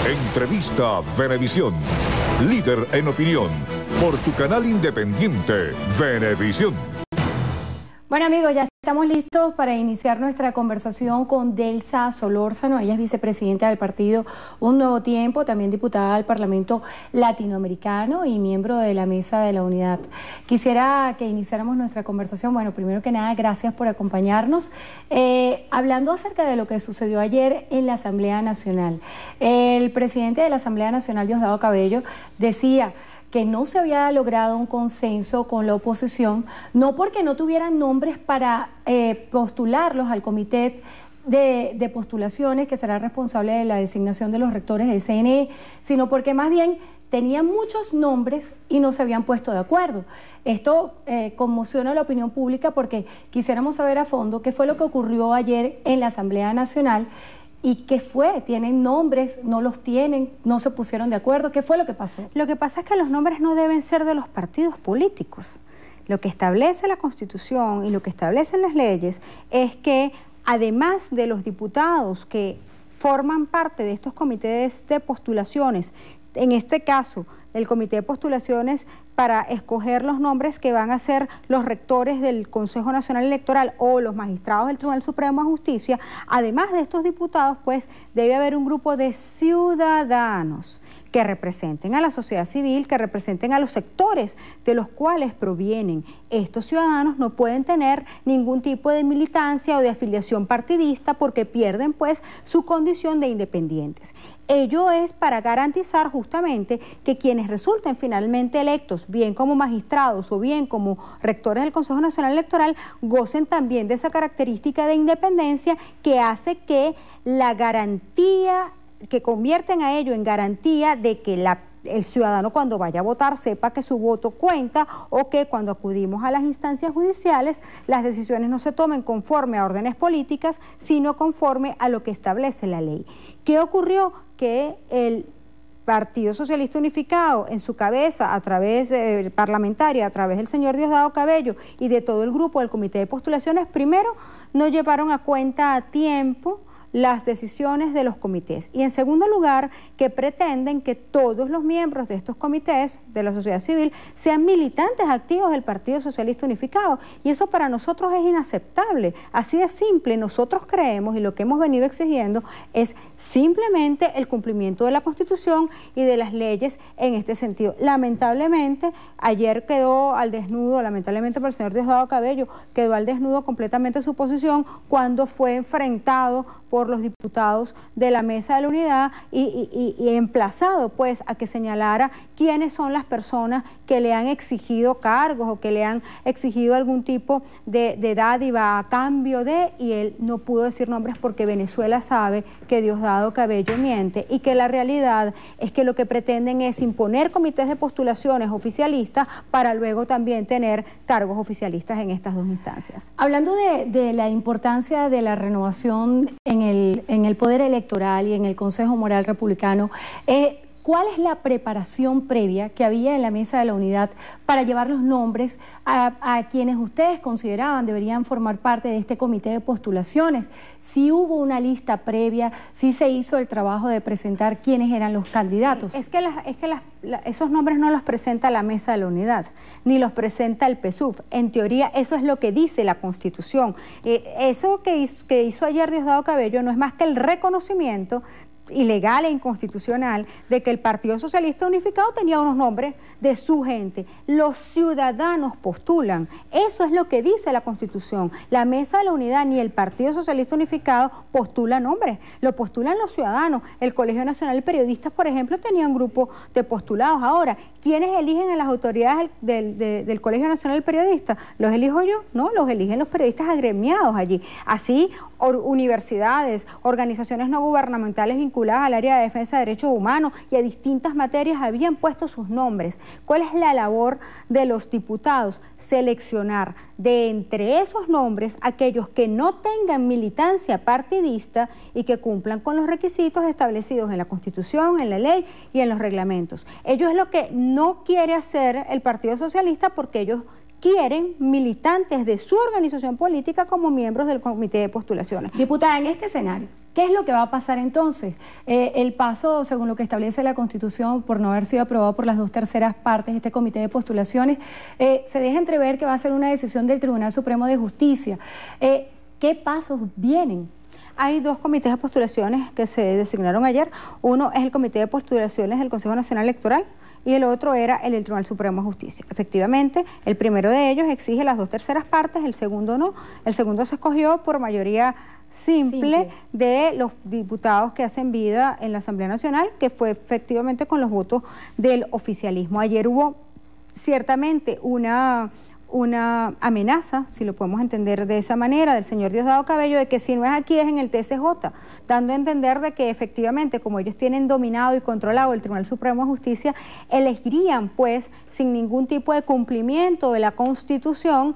Entrevista Venevisión. Líder en opinión. Por tu canal independiente, Venevisión. Bueno amigos, ya estamos listos para iniciar nuestra conversación con Delsa Solórzano. Ella es vicepresidenta del partido Un Nuevo Tiempo, también diputada al Parlamento Latinoamericano y miembro de la Mesa de la Unidad. Quisiera que iniciáramos nuestra conversación. Bueno, primero que nada, gracias por acompañarnos. Hablando acerca de lo que sucedió ayer en la Asamblea Nacional. El presidente de la Asamblea Nacional, Diosdado Cabello, decía que no se había logrado un consenso con la oposición, no porque no tuvieran nombres para postularlos al comité de postulaciones, que será responsable de la designación de los rectores del CNE, sino porque más bien tenían muchos nombres y no se habían puesto de acuerdo. Esto conmociona a la opinión pública porque quisiéramos saber a fondo qué fue lo que ocurrió ayer en la Asamblea Nacional. ¿Y qué fue? ¿Tienen nombres? ¿No los tienen? ¿No se pusieron de acuerdo? ¿Qué fue lo que pasó? Lo que pasa es que los nombres no deben ser de los partidos políticos. Lo que establece la Constitución y lo que establecen las leyes es que, además de los diputados que forman parte de estos comités de postulaciones, en este caso, el comité de postulaciones para escoger los nombres que van a ser los rectores del Consejo Nacional Electoral o los magistrados del Tribunal Supremo de Justicia, además de estos diputados, pues debe haber un grupo de ciudadanos que representen a la sociedad civil, que representen a los sectores de los cuales provienen. Estos ciudadanos no pueden tener ningún tipo de militancia o de afiliación partidista porque pierden pues su condición de independientes. Ello es para garantizar justamente que quienes resulten finalmente electos, bien como magistrados o bien como rectores del Consejo Nacional Electoral, gocen también de esa característica de independencia que hace que la garantía, que convierten a ello en garantía de que el ciudadano cuando vaya a votar sepa que su voto cuenta o que cuando acudimos a las instancias judiciales las decisiones no se tomen conforme a órdenes políticas, sino conforme a lo que establece la ley. ¿Qué ocurrió? Que el Partido Socialista Unificado, en su cabeza, a través parlamentaria, a través del señor Diosdado Cabello y de todo el grupo del Comité de Postulaciones, primero no llevaron a cuenta a tiempo las decisiones de los comités y en segundo lugar que pretenden que todos los miembros de estos comités de la sociedad civil sean militantes activos del Partido Socialista Unificado y eso para nosotros es inaceptable, así de simple. Nosotros creemos y lo que hemos venido exigiendo es simplemente el cumplimiento de la Constitución y de las leyes en este sentido. Lamentablemente ayer quedó al desnudo, lamentablemente para el señor Diosdado Cabello, quedó al desnudo completamente su posición cuando fue enfrentado por los diputados de la Mesa de la Unidad y emplazado pues a que señalara quiénes son las personas que le han exigido cargos o que le han exigido algún tipo de dádiva a cambio de, y él no pudo decir nombres porque Venezuela sabe que Diosdado Cabello miente y que la realidad es que lo que pretenden es imponer comités de postulaciones oficialistas para luego también tener cargos oficialistas en estas dos instancias. Hablando de la importancia de la renovación en el Poder Electoral y en el Consejo Moral Republicano, ¿cuál es la preparación previa que había en la Mesa de la Unidad para llevar los nombres a quienes ustedes consideraban deberían formar parte de este comité de postulaciones? ¿Si hubo una lista previa? ¿Si se hizo el trabajo de presentar quiénes eran los candidatos? Sí, esos nombres no los presenta la Mesa de la Unidad, ni los presenta el PSUV. En teoría, eso es lo que dice la Constitución. Eso que hizo ayer Diosdado Cabello no es más que el reconocimiento ilegal e inconstitucional de que el Partido Socialista Unificado tenía unos nombres de su gente. Los ciudadanos postulan. Eso es lo que dice la Constitución. La Mesa de la Unidad ni el Partido Socialista Unificado postula nombres. Lo postulan los ciudadanos. El Colegio Nacional de Periodistas, por ejemplo, tenía un grupo de postulados. Ahora, ¿quiénes eligen a las autoridades del Colegio Nacional de Periodistas? ¿Los elijo yo? No, los eligen los periodistas agremiados allí. Así, universidades, organizaciones no gubernamentales vinculadas al área de defensa de derechos humanos y a distintas materias habían puesto sus nombres. ¿Cuál es la labor de los diputados? Seleccionar de entre esos nombres aquellos que no tengan militancia partidista y que cumplan con los requisitos establecidos en la Constitución, en la ley y en los reglamentos. Ello es lo que no quiere hacer el Partido Socialista porque ellos quieren militantes de su organización política como miembros del comité de postulaciones. Diputada, en este escenario, ¿Qué es lo que va a pasar entonces? El paso, según lo que establece la Constitución, por no haber sido aprobado por las 2/3 partes de este comité de postulaciones, se deja entrever que va a ser una decisión del Tribunal Supremo de Justicia. ¿Qué pasos vienen? Hay dos comités de postulaciones que se designaron ayer. Uno es el Comité de Postulaciones del Consejo Nacional Electoral y el otro era el del Tribunal Supremo de Justicia. Efectivamente, el primero de ellos exige las 2/3 partes, el segundo no. El segundo se escogió por mayoría simple de los diputados que hacen vida en la Asamblea Nacional, que fue efectivamente con los votos del oficialismo. Ayer hubo ciertamente una amenaza, si lo podemos entender de esa manera, del señor Diosdado Cabello, de que si no es aquí es en el TSJ, dando a entender de que efectivamente, como ellos tienen dominado y controlado el Tribunal Supremo de Justicia, elegirían pues sin ningún tipo de cumplimiento de la Constitución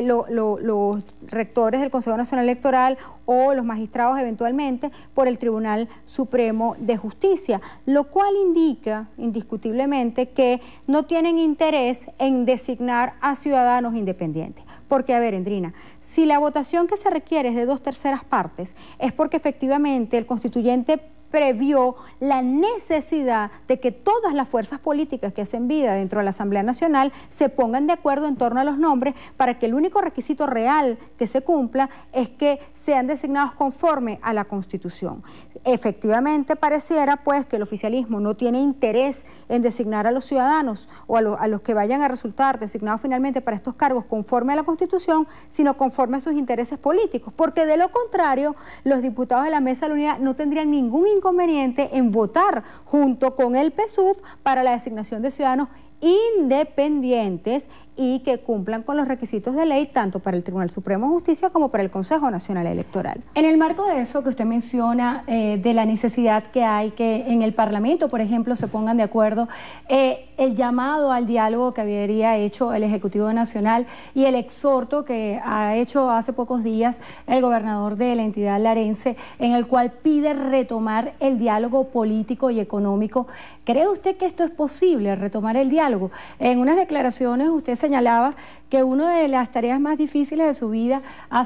los rectores del Consejo Nacional Electoral o los magistrados eventualmente por el Tribunal Supremo de Justicia, lo cual indica indiscutiblemente que no tienen interés en designar a ciudadanos independientes. Porque, a ver, Endrina, si la votación que se requiere es de 2/3 partes, es porque efectivamente el constituyente previó la necesidad de que todas las fuerzas políticas que hacen vida dentro de la Asamblea Nacional se pongan de acuerdo en torno a los nombres para que el único requisito real que se cumpla es que sean designados conforme a la Constitución. Efectivamente pareciera pues que el oficialismo no tiene interés en designar a los ciudadanos o a los que vayan a resultar designados finalmente para estos cargos conforme a la Constitución, sino conforme a sus intereses políticos, porque de lo contrario los diputados de la Mesa de la Unidad no tendrían ningún inconveniente en votar junto con el PSUV para la designación de ciudadanos independientes y que cumplan con los requisitos de ley tanto para el Tribunal Supremo de Justicia como para el Consejo Nacional Electoral. En el marco de eso que usted menciona, de la necesidad que hay que en el Parlamento, por ejemplo, se pongan de acuerdo, el llamado al diálogo que habría hecho el Ejecutivo Nacional y el exhorto que ha hecho hace pocos días el gobernador de la entidad larense, en el cual pide retomar el diálogo político y económico. ¿Cree usted que esto es posible, retomar el diálogo? En unas declaraciones usted señalaba que una de las tareas más difíciles de su vida ha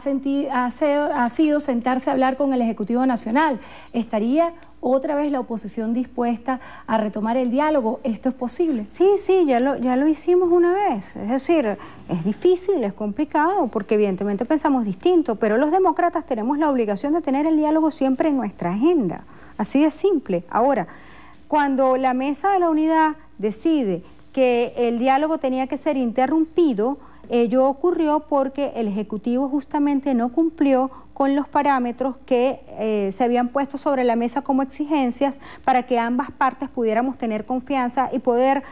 sido sentarse a hablar con el Ejecutivo Nacional. ¿Estaría otra vez la oposición dispuesta a retomar el diálogo? ¿Esto es posible? Sí, ya lo hicimos una vez. Es decir, es difícil, es complicado, porque evidentemente pensamos distinto, pero los demócratas tenemos la obligación de tener el diálogo siempre en nuestra agenda. Así de simple. Ahora, cuando la Mesa de la Unidad decide que el diálogo tenía que ser interrumpido, ello ocurrió porque el Ejecutivo justamente no cumplió con los parámetros que se habían puesto sobre la mesa como exigencias para que ambas partes pudiéramos tener confianza y poder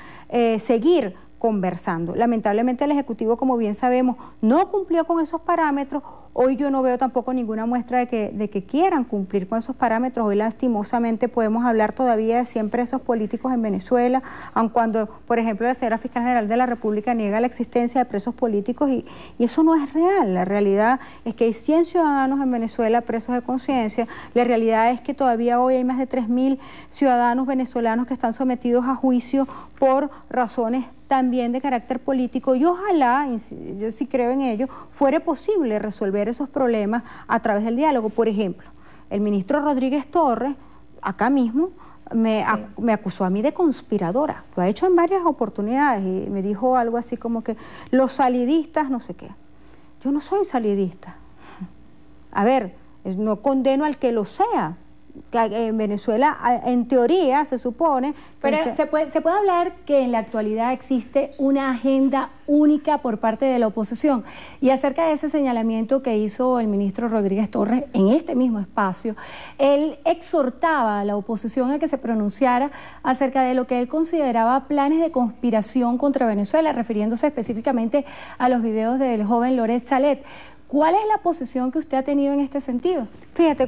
seguir conversando. Lamentablemente el Ejecutivo, como bien sabemos, no cumplió con esos parámetros. Hoy yo no veo tampoco ninguna muestra de que quieran cumplir con esos parámetros. Hoy lastimosamente podemos hablar todavía de 100 presos políticos en Venezuela, aun cuando, por ejemplo, la señora Fiscal General de la República niega la existencia de presos políticos y eso no es real. La realidad es que hay 100 ciudadanos en Venezuela presos de conciencia. La realidad es que todavía hoy hay más de 3.000 ciudadanos venezolanos que están sometidos a juicio por razones también de carácter político, y ojalá, yo sí creo en ello, fuera posible resolver esos problemas a través del diálogo. Por ejemplo, el ministro Rodríguez Torres, acá mismo, me acusó a mí de conspiradora. Lo ha hecho en varias oportunidades y me dijo algo así como que los salidistas, no sé qué. Yo no soy salidista. A ver, no condeno al que lo sea. En Venezuela, en teoría, se supone... Pero ¿se puede hablar que en la actualidad existe una agenda única por parte de la oposición? Y acerca de ese señalamiento que hizo el ministro Rodríguez Torres en este mismo espacio, él exhortaba a la oposición a que se pronunciara acerca de lo que él consideraba planes de conspiración contra Venezuela, refiriéndose específicamente a los videos del joven Loret Salet. ¿Cuál es la posición que usted ha tenido en este sentido? Fíjate,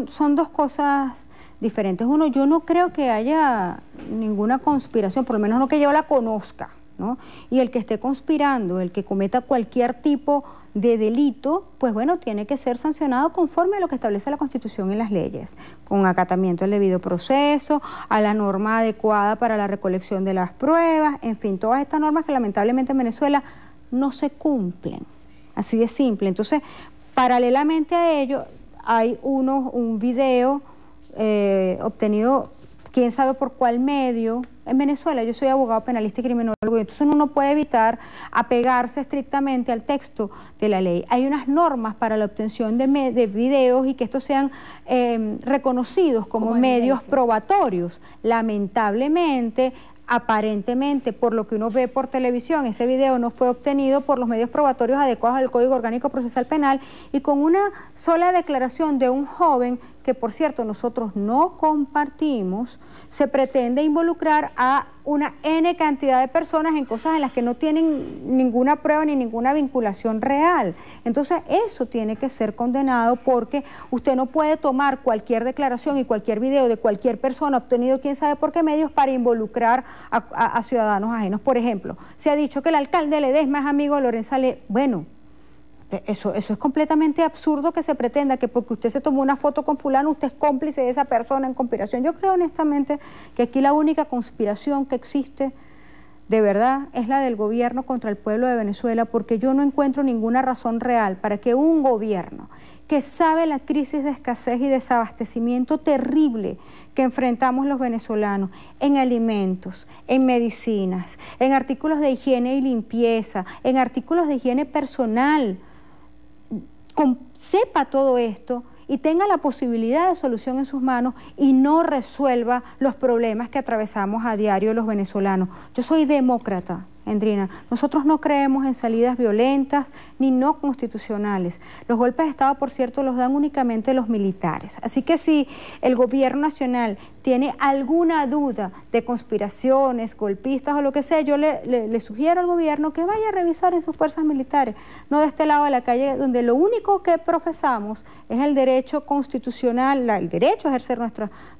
son dos cosas diferentes. Uno, yo no creo que haya ninguna conspiración, por lo menos no que yo la conozca, ¿no? Y el que esté conspirando, el que cometa cualquier tipo de delito, pues bueno, tiene que ser sancionado conforme a lo que establece la Constitución y las leyes, con acatamiento al debido proceso, a la norma adecuada para la recolección de las pruebas, en fin, todas estas normas que lamentablemente en Venezuela no se cumplen. Así de simple. Entonces, paralelamente a ello, hay un video obtenido, quién sabe por cuál medio, en Venezuela. Yo soy abogado penalista y criminólogo, y entonces uno no puede evitar apegarse estrictamente al texto de la ley. Hay unas normas para la obtención de videos y que estos sean reconocidos como medios probatorios. Lamentablemente, aparentemente, por lo que uno ve por televisión, ese video no fue obtenido por los medios probatorios adecuados al Código Orgánico Procesal Penal, y con una sola declaración de un joven, que por cierto nosotros no compartimos, se pretende involucrar a una N cantidad de personas en cosas en las que no tienen ninguna prueba ni ninguna vinculación real. Entonces eso tiene que ser condenado, porque usted no puede tomar cualquier declaración y cualquier video de cualquier persona obtenido quién sabe por qué medios para involucrar a ciudadanos ajenos. Por ejemplo, se ha dicho que el alcalde Ledesma es amigo de Lorenza Ledesma. Bueno, eso es completamente absurdo, que se pretenda que porque usted se tomó una foto con fulano, usted es cómplice de esa persona en conspiración. Yo creo honestamente que aquí la única conspiración que existe de verdad es la del gobierno contra el pueblo de Venezuela, porque yo no encuentro ninguna razón real para que un gobierno que sabe la crisis de escasez y desabastecimiento terrible que enfrentamos los venezolanos en alimentos, en medicinas, en artículos de higiene y limpieza, en artículos de higiene personal, sepa todo esto y tenga la posibilidad de solución en sus manos y no resuelva los problemas que atravesamos a diario los venezolanos. Yo soy demócrata, Endrina. Nosotros no creemos en salidas violentas ni no constitucionales. Los golpes de Estado, por cierto, los dan únicamente los militares. Así que si el gobierno nacional tiene alguna duda de conspiraciones, golpistas o lo que sea, yo le sugiero al gobierno que vaya a revisar en sus fuerzas militares, no de este lado de la calle, donde lo único que profesamos es el derecho constitucional, el derecho a ejercer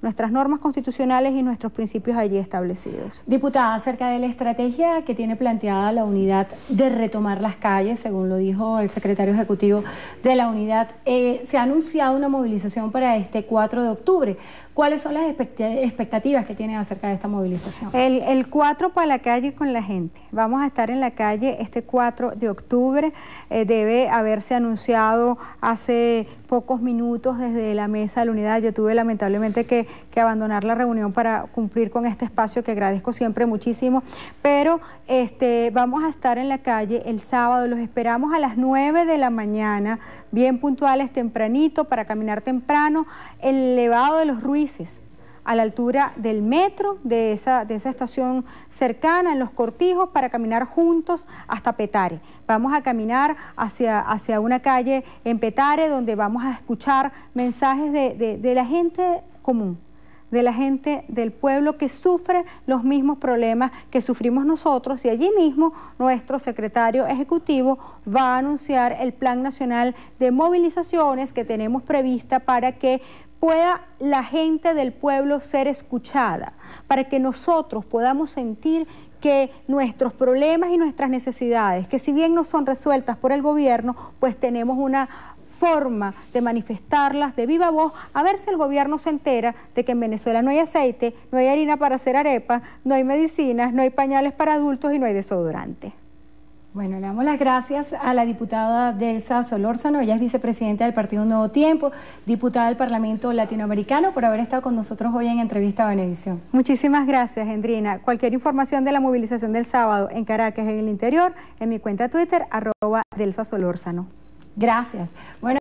nuestras normas constitucionales y nuestros principios allí establecidos. Diputada, acerca de la estrategia que tiene planteada la unidad de retomar las calles, según lo dijo el secretario ejecutivo de la unidad, se ha anunciado una movilización para este 4 de octubre. ¿Cuáles son las expectativas que tienen acerca de esta movilización? El 4 para la calle con la gente. Vamos a estar en la calle este 4 de octubre. Debe haberse anunciado hace pocos minutos desde la mesa de la unidad. Yo tuve lamentablemente que abandonar la reunión para cumplir con este espacio, que agradezco siempre muchísimo, pero vamos a estar en la calle el sábado. Los esperamos a las 9 de la mañana, bien puntuales, tempranito, para caminar temprano, el elevado de los Ruices, a la altura del metro, de esa estación cercana, en Los Cortijos, para caminar juntos hasta Petare. Vamos a caminar hacia una calle en Petare, donde vamos a escuchar mensajes de la gente común, de la gente del pueblo que sufre los mismos problemas que sufrimos nosotros, y allí mismo nuestro secretario ejecutivo va a anunciar el Plan Nacional de Movilizaciones que tenemos prevista para que pueda la gente del pueblo ser escuchada, para que nosotros podamos sentir que nuestros problemas y nuestras necesidades, que si bien no son resueltas por el gobierno, pues tenemos una forma de manifestarlas de viva voz, a ver si el gobierno se entera de que en Venezuela no hay aceite, no hay harina para hacer arepas, no hay medicinas, no hay pañales para adultos y no hay desodorante. Bueno, le damos las gracias a la diputada Delsa Solórzano. Ella es vicepresidenta del Partido Nuevo Tiempo, diputada del Parlamento Latinoamericano, por haber estado con nosotros hoy en Entrevista a Venevisión. Muchísimas gracias, Endrina. Cualquier información de la movilización del sábado en Caracas, en el interior, en mi cuenta Twitter, @Delsa Solórzano. Gracias. Bueno.